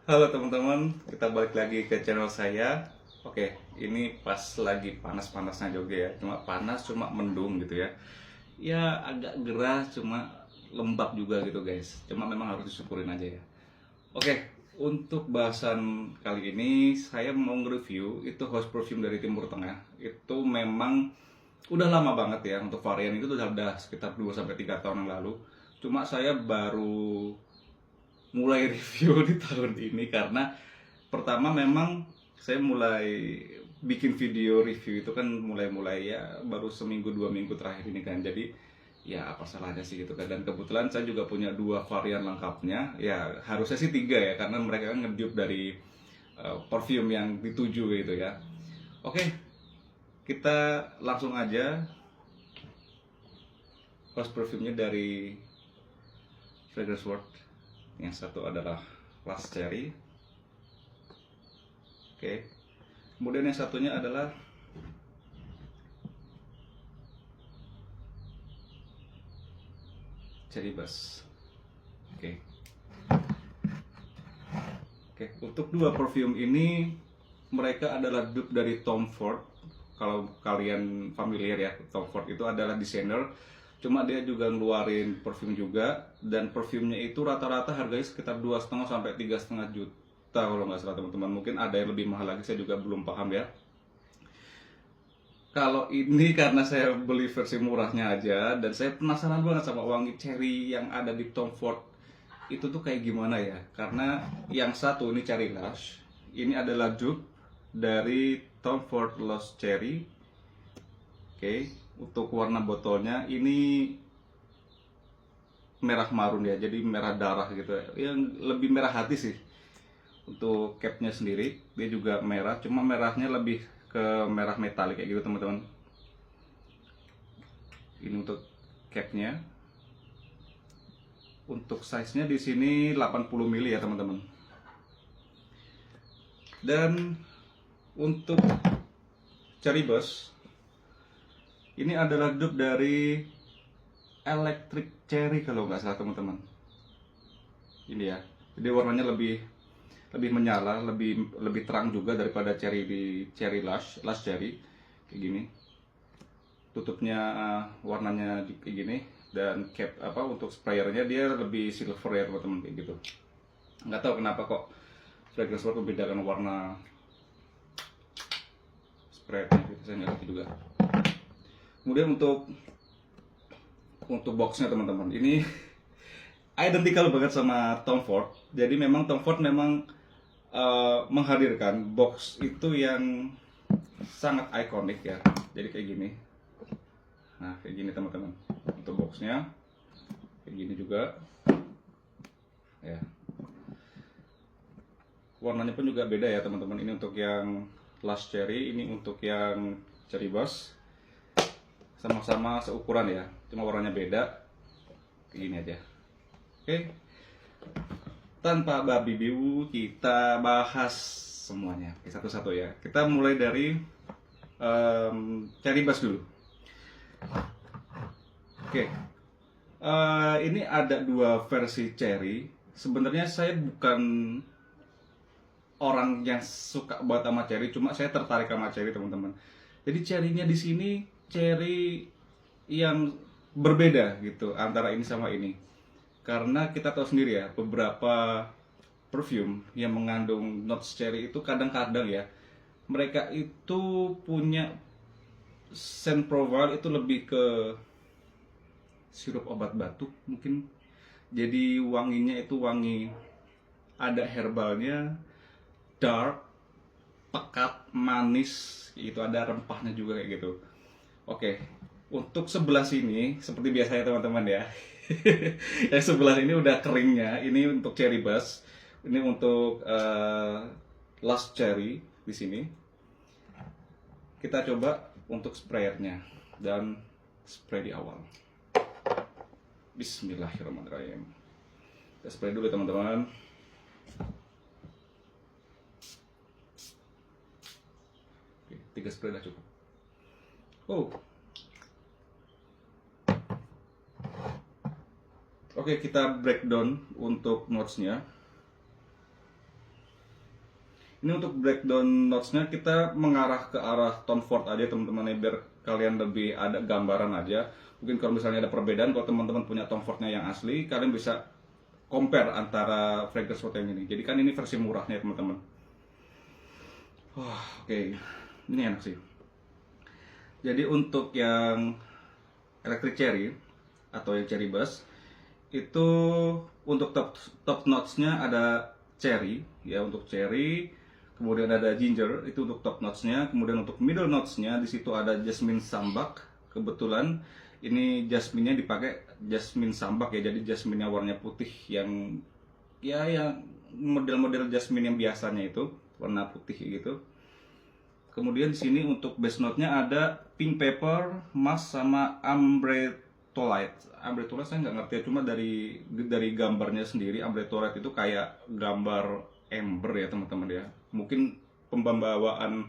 Halo teman-teman, kita balik lagi ke channel saya. Oke, ini pas lagi panas-panasnya Jogja ya. Cuma panas, cuma mendung gitu ya. Ya agak gerah, cuma lembab juga gitu guys. Cuma memang harus disyukurin aja ya. Oke, untuk bahasan kali ini saya mau nge-review itu house perfume dari Timur Tengah. Itu memang udah lama banget ya untuk varian itu udah sekitar 2 sampai 3 tahun yang lalu. Cuma saya baru mulai review di tahun ini karena pertama memang saya mulai bikin video review itu kan mulai ya baru seminggu 2 minggu terakhir ini kan, jadi ya apa salahnya sih gitu kan. Dan kebetulan saya juga punya 2 varian lengkapnya, ya harusnya sih 3 ya karena mereka kan ngedupe dari perfume yang dituju gitu ya. Oke, kita langsung aja. House perfumenya dari Fragrance World. Yang satu adalah Last Cherry. Oke. Kemudian yang satunya adalah Cherry Buzz. Oke. Oke, untuk 2 perfume ini mereka adalah dupe dari Tom Ford. Kalau kalian familiar ya, Tom Ford itu adalah desainer. Cuma dia juga ngeluarin perfume juga, dan perfumenya itu rata-rata harganya sekitar 2,5 sampai 3,5 juta kalau nggak salah teman-teman. Mungkin ada yang lebih mahal lagi, saya juga belum paham ya. Kalau ini karena saya beli versi murahnya aja, dan saya penasaran banget sama wangi cherry yang ada di Tom Ford itu tuh kayak gimana ya. Karena yang satu ini Cherry Lush, ini adalah dupe dari Tom Ford Lost Cherry. Oke, untuk warna botolnya ini merah marun ya, jadi merah darah gitu ya, yang lebih merah hati sih. Untuk capnya sendiri dia juga merah, cuma merahnya lebih ke merah metalik kayak gitu teman-teman. Ini untuk capnya. Untuk size-nya di sini 80 mili ya teman-teman. Dan untuk Cherry Buzz ini adalah dupe dari Electric Cherry kalau nggak salah teman-teman. Ini ya, jadi warnanya lebih lebih menyala, lebih terang juga daripada cherry di Cherry Lush Cherry kayak gini. Tutupnya warnanya kayak gini, dan cap apa untuk sprayernya dia lebih silver ya teman-teman kayak gitu. Nggak tahu kenapa kok Fragrance World membedakan warna sprayernya gitu, saya nggak ngerti juga. Kemudian untuk boxnya teman-teman, ini identical banget sama Tom Ford. Jadi memang Tom Ford memang menghadirkan box itu yang sangat ikonik ya. Jadi kayak gini. Nah kayak gini teman-teman. Untuk boxnya kayak gini juga. Ya. Warnanya pun juga beda ya teman-teman. Ini untuk yang Last Cherry, ini untuk yang Cherry Buzz. Sama-sama seukuran ya, cuma warnanya beda. Kayak gini aja. Oke. Tanpa babi biu, kita bahas semuanya satu-satu ya. Kita mulai dari Cherry Buzz dulu. Oke. Ini ada 2 versi cherry. Sebenarnya saya bukan orang yang suka banget sama cherry, cuma saya tertarik sama cherry teman-teman. Jadi cherrynya di sini cherry yang berbeda gitu antara ini sama ini. Karena kita tahu sendiri ya, beberapa perfume yang mengandung notes cherry itu kadang-kadang ya mereka itu punya scent profile itu lebih ke sirup obat batuk mungkin. Jadi wanginya itu wangi ada herbalnya, dark, pekat, manis, itu ada rempahnya juga kayak gitu. Oke, untuk sebelah sini seperti biasanya teman-teman ya. Yang sebelah ini udah keringnya, ini untuk Cherry Buzz, ini untuk Last Cherry di sini. Kita coba untuk sprayernya dan spray di awal. Bismillahirrahmanirrahim. Kita spray dulu teman-teman. Oke, 3 spray udah cukup. Oh. Oke, kita breakdown untuk notes-nya. Ini untuk breakdown notesnya kita mengarah ke arah Tom Ford aja teman-teman, biar kalian lebih ada gambaran aja. Mungkin kalau misalnya ada perbedaan, kalau teman-teman punya Tom Fordnya yang asli, kalian bisa compare antara fragrance Ford yang ini. Jadi kan ini versi murahnya teman-teman. Wah, oke. Ini enak sih. Jadi untuk yang electric cherry atau yang cherry bus itu untuk top notes-nya ada cherry ya, untuk cherry, kemudian ada ginger itu untuk top notes-nya, kemudian untuk middle notes-nya di situ ada jasmine sambak. Kebetulan ini jasmine-nya dipakai jasmine sambak ya, jadi jasmine-nya warnanya putih yang ya yang model-model jasmine yang biasanya itu warna putih gitu. Kemudian di sini untuk base note-nya ada pink pepper, musk sama ambretolite. Ambretolite saya nggak ngerti ya, cuma dari gambarnya sendiri ambretolite itu kayak gambar ember ya teman-teman ya. Mungkin pembawaan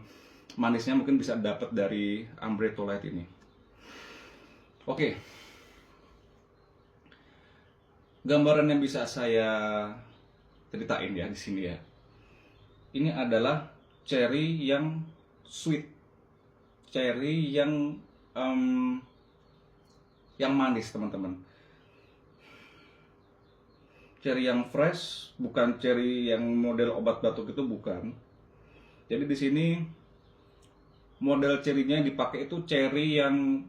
manisnya mungkin bisa dapat dari ambretolite ini. Oke. Gambaran yang bisa saya ceritain ya di sini ya. Ini adalah cherry yang sweet, cherry yang manis teman-teman, cherry yang fresh, bukan cherry yang model obat batuk itu, bukan. Jadi di sini model cherry-nya yang dipakai itu cherry yang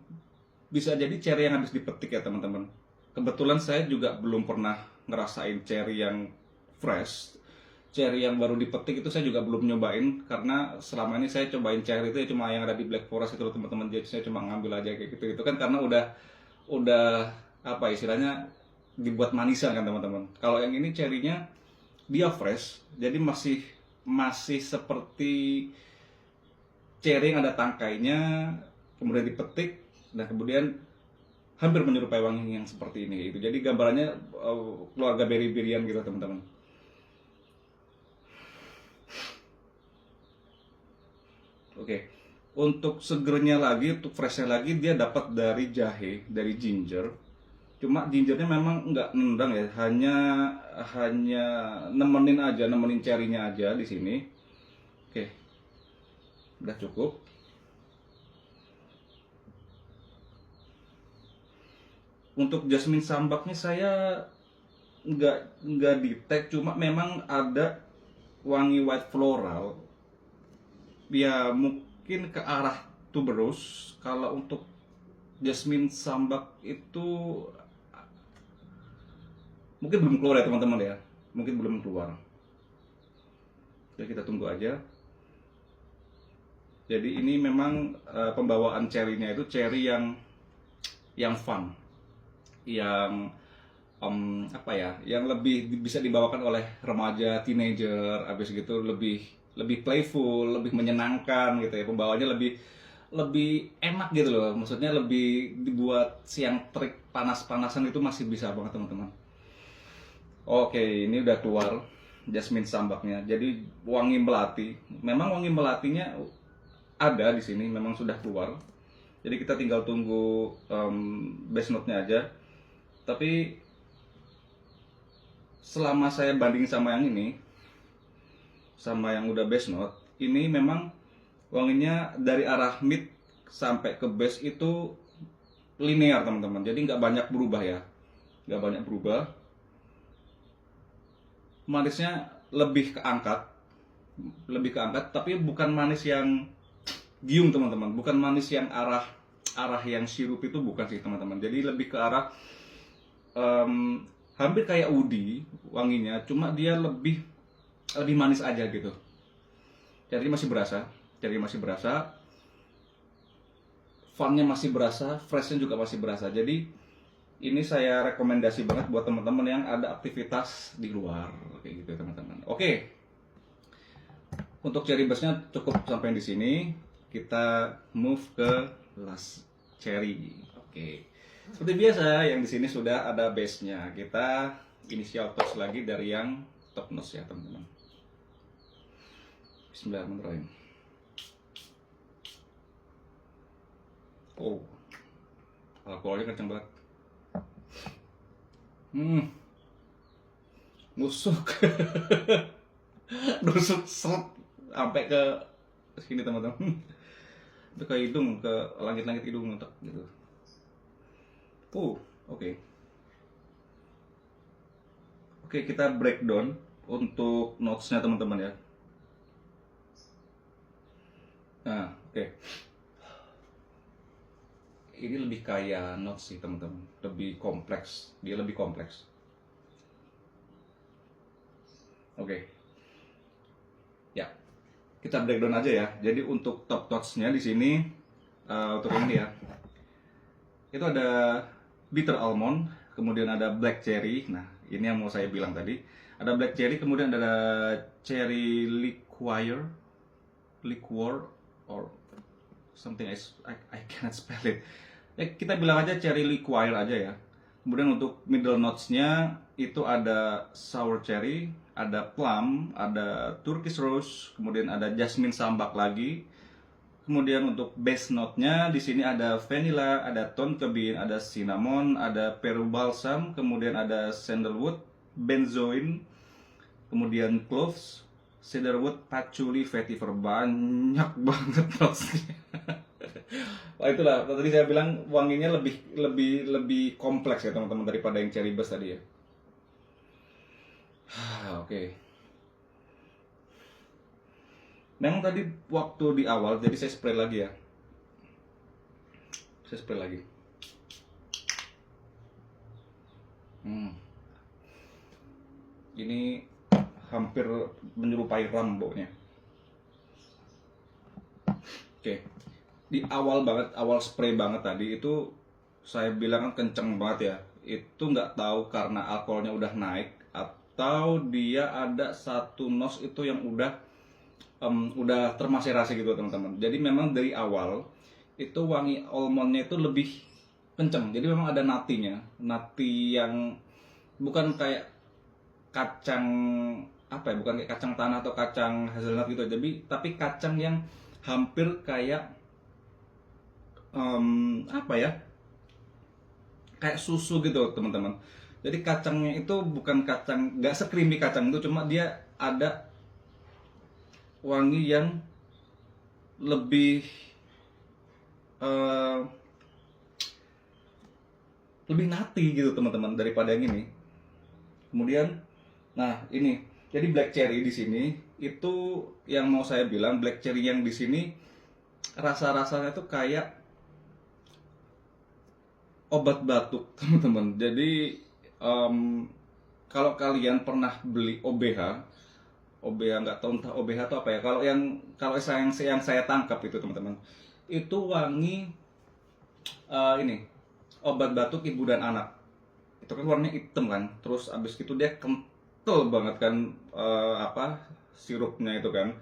bisa jadi cherry yang habis dipetik ya teman-teman. Kebetulan saya juga belum pernah ngerasain cherry yang fresh. Cherry yang baru dipetik itu saya juga belum nyobain, karena selama ini saya cobain cherry itu ya cuma yang ada di Black Forest itu loh teman-teman. Jadi saya cuma ngambil aja kayak gitu. Itu kan karena udah apa istilahnya dibuat manisan kan teman-teman. Kalau yang ini cherry-nya dia fresh, jadi masih seperti cherry yang ada tangkainya, kemudian dipetik dan kemudian hampir menyerupai wangi yang seperti ini gitu. Jadi gambarannya keluarga beri-berian gitu teman-teman. Oke, untuk segernya lagi, untuk freshnya lagi dia dapat dari jahe, dari ginger. Cuma gingernya memang nggak nendang ya, hanya nemenin cherry-nya aja di sini. Oke, udah cukup. Untuk jasmine sambaknya saya nggak di tag, cuma memang ada wangi white floral. Ya mungkin ke arah tuberose. Kalau untuk jasmine sambak itu mungkin belum keluar ya teman-teman ya, mungkin belum keluar. Jadi kita tunggu aja. Jadi ini memang pembawaan cherry-nya itu cherry yang fun, yang apa ya, yang lebih bisa dibawakan oleh remaja, teenager, habis gitu lebih playful, lebih menyenangkan gitu ya. Pembawaannya lebih enak gitu loh. Maksudnya lebih dibuat siang terik panas-panasan itu masih bisa banget teman-teman. Oke, ini udah keluar jasmine sambaknya. Jadi wangi melati. Memang wangi melatinya ada di sini, memang sudah keluar. Jadi kita tinggal tunggu base note-nya aja. Tapi selama saya banding sama yang ini, sama yang udah base note, ini memang wanginya dari arah mid sampai ke base itu linear teman-teman. Jadi nggak banyak berubah ya, nggak banyak berubah. Manisnya lebih keangkat, tapi bukan manis yang giung teman-teman, bukan manis yang arah yang sirup itu, bukan sih teman-teman. Jadi lebih ke arah hampir kayak woody wanginya, cuma dia lebih manis aja gitu. Jadi masih berasa, funnya masih berasa, freshnya juga masih berasa. Jadi ini saya rekomendasi banget buat teman-teman yang ada aktivitas di luar kayak gitu teman-teman. Oke, untuk cherry busnya cukup sampai di sini. Kita move ke last cherry. Oke, seperti biasa yang di sini sudah ada base-nya. Kita initial touch lagi dari yang top nose ya teman-teman. Bismillahirrahmanirrahim. Oh, alkoholnya kencang banget. Nusuk, nusuk seret sampai ke sini teman-teman. Itu ke hidung, ke langit-langit hidung gitu. Oke. Oke, kita breakdown untuk notes-nya teman-teman ya. Nah, oke. Ini lebih kaya notes sih teman-teman, lebih kompleks. Dia lebih kompleks. Oke. Ya, kita breakdown aja ya. Jadi untuk top notes-nya di sini untuk ini ya. Itu ada bitter almond, kemudian ada black cherry. Nah, ini yang mau saya bilang tadi. Ada black cherry, kemudian ada cherry liqueur or something I cannot spell it. Kita bilang aja cherry liqueur aja ya. Kemudian untuk middle notes-nya itu ada sour cherry, ada plum, ada turkish rose, kemudian ada jasmine sambak lagi. Kemudian untuk base note-nya di sini ada vanilla, ada tonka bean, ada cinnamon, ada peru balsam, kemudian ada sandalwood, benzoin, kemudian cloves, cedarwood, patchouli, vetiver. Banyak banget notes-nya. Wah, itulah tadi saya bilang wanginya lebih kompleks ya teman-teman daripada yang cherry bus tadi ya. Oke. Memang tadi waktu di awal, jadi saya spray lagi ya. Saya spray lagi. Ini hampir menyerupai ram baunya. Oke. Di awal banget, awal spray banget tadi itu saya bilang kan kenceng banget ya. Itu nggak tahu karena alkoholnya udah naik atau dia ada satu nose itu yang udah termaserasi gitu teman-teman. Jadi memang dari awal itu wangi almondnya itu lebih kenceng. Jadi memang ada natinya, nati yang bukan kayak kacang apa ya, bukan kayak kacang tanah atau kacang hazelnut gitu. Tapi kacang yang hampir kayak apa ya, kayak susu gitu teman-teman. Jadi kacangnya itu bukan kacang, nggak se-creamy kacang itu, cuma dia ada wangi yang lebih lebih nati gitu teman-teman daripada yang ini. Kemudian, nah ini, jadi black cherry di sini itu yang mau saya bilang, black cherry yang di sini rasa-rasanya tuh kayak obat batuk teman-teman. Jadi kalau kalian pernah beli OBH nggak tahu entah OBH atau apa ya. Kalau yang saya tangkap itu teman-teman, itu wangi ini obat batuk ibu dan anak. Itu kan warnanya hitam kan. Terus abis itu dia kental banget kan sirupnya itu kan.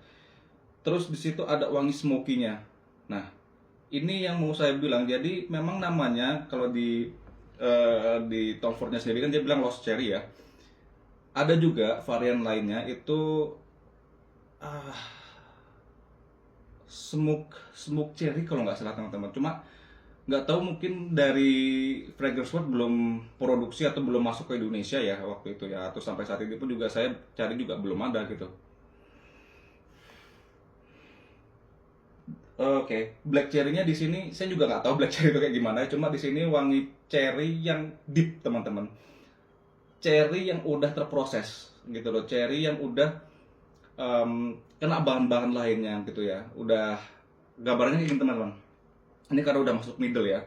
Terus di situ ada wangi smoky-nya. Nah, ini yang mau saya bilang. Jadi memang namanya kalau di Tom Ford-nya sendiri kan dia bilang Lost Cherry ya. Ada juga varian lainnya itu smoke cherry kalau nggak salah teman-teman. Cuma nggak tahu, mungkin dari Fragrance World belum produksi atau belum masuk ke Indonesia ya waktu itu ya. Atau sampai saat ini pun juga saya cari juga belum ada gitu. Oke, black cherry-nya di sini saya juga nggak tahu black cherry itu kayak gimana. Cuma di sini wangi cherry yang deep teman-teman. Cherry yang udah terproses gitu loh. Cherry yang udah kena bahan-bahan lainnya gitu ya. Udah gambarnya ini teman-teman. Ini karena udah masuk middle ya.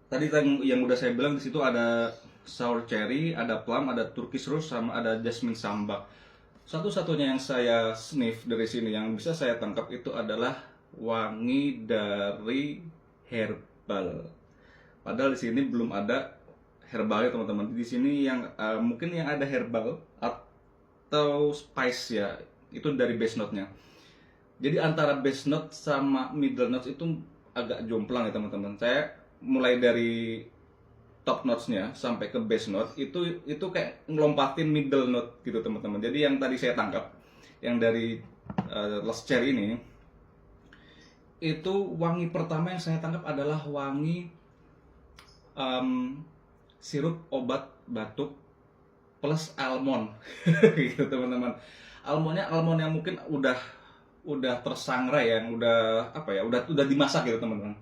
Tadi yang udah saya bilang di situ ada sour cherry, ada plum, ada turkish rose, sama ada jasmine sambak. Satu-satunya yang saya sniff dari sini yang bisa saya tangkap itu adalah wangi dari herbal. Padahal di sini belum ada herbalnya teman-teman. Di sini yang mungkin yang ada herbal atau spice ya, itu dari base note-nya. Jadi antara base note sama middle notes itu agak jomplang ya teman-teman. Saya mulai dari top notes-nya sampai ke base note itu kayak ngelompatin middle note gitu teman-teman. Jadi yang tadi saya tangkap yang dari Lost Cherry ini, itu wangi pertama yang saya tangkap adalah wangi sirup obat batuk plus almond gitu teman-teman. Almond yang mungkin udah udah tersangrai yang udah apa ya, udah dimasak gitu teman-teman,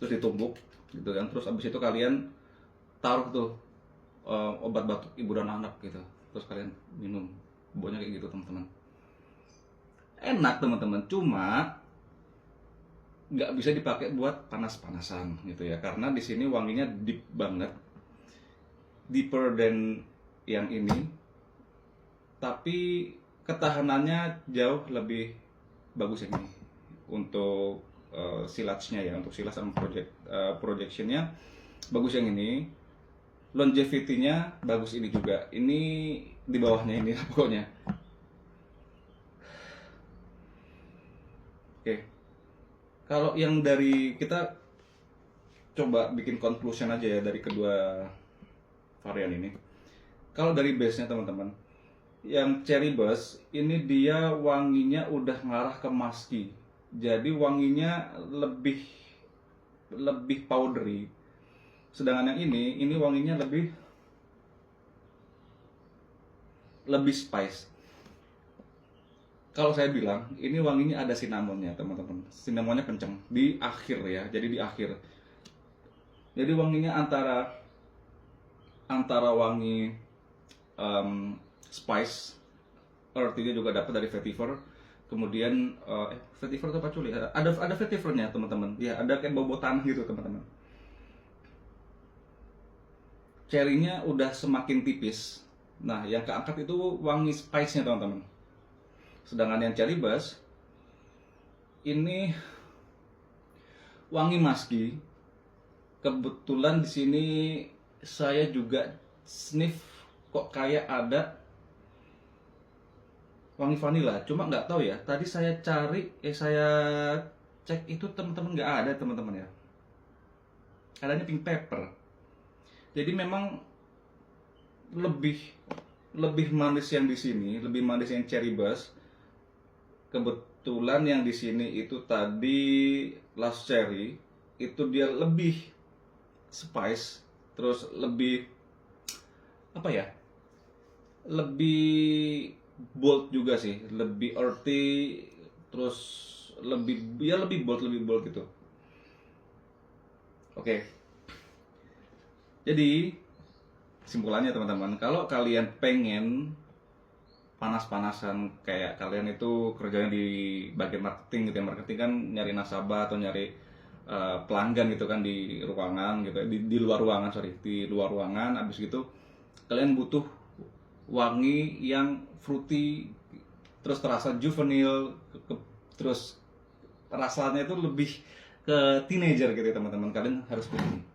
terus ditumbuk gitu kan, terus abis itu kalian taruh tuh obat batuk ibu dan anak gitu, terus kalian minum, baunya kayak gitu teman-teman. Enak teman-teman, cuma nggak bisa dipakai buat panas-panasan gitu ya, karena di sini wanginya deep banget, deeper than yang ini, tapi ketahanannya jauh lebih bagus yang ini untuk silatnya ya, untuk silat sama projectionnya bagus yang ini, longevity-nya bagus ini juga, ini di bawahnya ini pokoknya. Oke, kalau yang dari kita coba bikin conclusion aja ya dari kedua varian ini. Kalau dari base-nya teman-teman, yang Cherry Buzz ini dia wanginya udah ngarah ke musky, jadi wanginya lebih lebih powdery. Sedangkan yang ini wanginya lebih spice. Kalau saya bilang ini wanginya ada cinnamonnya teman-teman, cinnamonnya kenceng di akhir ya, jadi di akhir. Jadi wanginya antara wangi spice, earthy-nya juga dapat dari vetiver. Kemudian vetiver atau patchouli, ada vetivernya teman-teman. Ya, ada kayak bau tanah gitu teman-teman. Cherry-nya udah semakin tipis. Nah, yang keangkat itu wangi spice-nya teman-teman. Sedangkan yang Cherry Buzz ini wangi musky. Kebetulan di sini saya juga sniff kok kayak ada wangi vanilla, cuma nggak tahu ya. Tadi saya cari, saya cek itu teman-teman nggak ada teman-teman ya. Adanya pink pepper. Jadi memang lebih manis yang di sini, lebih manis yang Cherry Buzz. Kebetulan yang di sini itu tadi Last Cherry, itu dia lebih spice, terus lebih apa ya? Lebih bold juga sih, lebih earthy, terus lebih bold gitu. Oke. Jadi kesimpulannya teman-teman, kalau kalian pengen panas-panasan kayak kalian itu kerjanya di bagian marketing gitu ya, marketing kan nyari nasabah atau nyari pelanggan gitu kan di ruangan gitu, di luar ruangan, di luar ruangan, abis gitu kalian butuh wangi yang fruity, terus terasa juvenile, terus rasanya itu lebih ke teenager gitu ya teman-teman, kalian harus pilih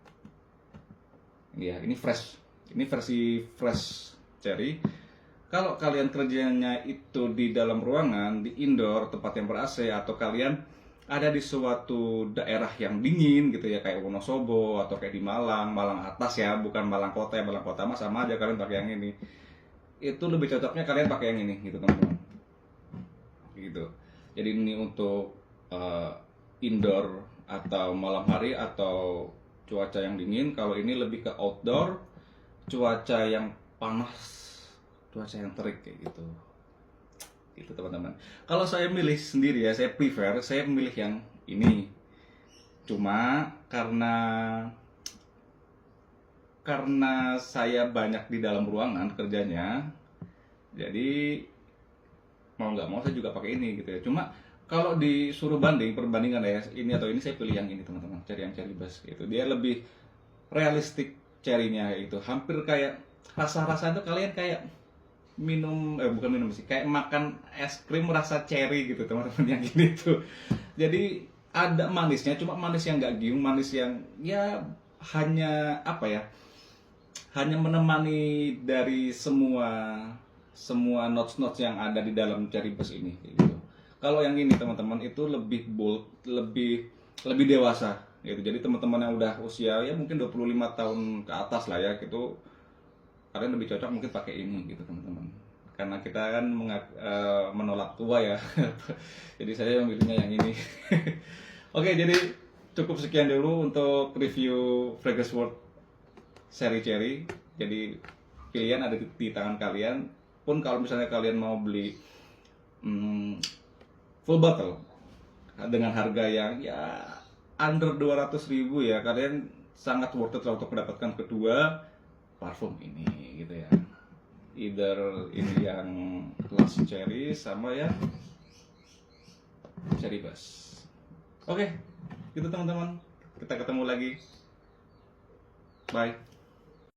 ini ya. Ini fresh, ini versi fresh cherry. Kalau kalian kerjanya itu di dalam ruangan, di indoor, tempat yang ber-AC, atau kalian ada di suatu daerah yang dingin gitu ya, kayak Wonosobo atau kayak di Malang, Malang atas ya, bukan Malang kota ya, Malang kota mah sama aja kalian pakai yang ini. Itu lebih cocoknya kalian pakai yang ini gitu teman-teman. Gitu. Jadi ini untuk indoor atau malam hari atau cuaca yang dingin. Kalau ini lebih ke outdoor, cuaca yang panas, cuaca yang terik kayak gitu. Itu teman-teman. Kalau saya milih sendiri ya, saya memilih yang ini. Cuma karena saya banyak di dalam ruangan kerjanya, jadi mau nggak mau saya juga pakai ini gitu ya. Cuma kalau disuruh perbandingan ya, ini atau ini, saya pilih yang ini teman-teman, yang Cherry Buzz gitu. Dia lebih realistik cherry-nya itu, hampir kayak rasa-rasa itu kalian kayak minum, bukan minum sih, kayak makan es krim rasa cherry gitu teman-teman yang gini tuh. Jadi ada manisnya, cuma manis yang nggak giung, manis yang ya hanya apa ya, hanya menemani dari semua notes yang ada di dalam Cherry Buzz ini gitu. Kalau yang ini teman-teman itu lebih bold, lebih dewasa gitu. Jadi teman-teman yang udah usia ya mungkin 25 tahun ke atas lah ya gitu, kalian lebih cocok mungkin pakai ini gitu teman-teman. Karena kita kan menolak tua ya. Jadi saya memilihnya yang ini. Oke, jadi cukup sekian dulu untuk review Fragrance World seri Cherry. Jadi pilihan ada di tangan kalian. Pun kalau misalnya kalian mau beli full bottle dengan harga yang ya under 200.000 ya, kalian sangat worth it lah untuk mendapatkan kedua parfum ini gitu ya. Either ini yang Lush Cherry sama yang Cherry Buzz. Oke, gitu teman-teman. Kita ketemu lagi. Bye.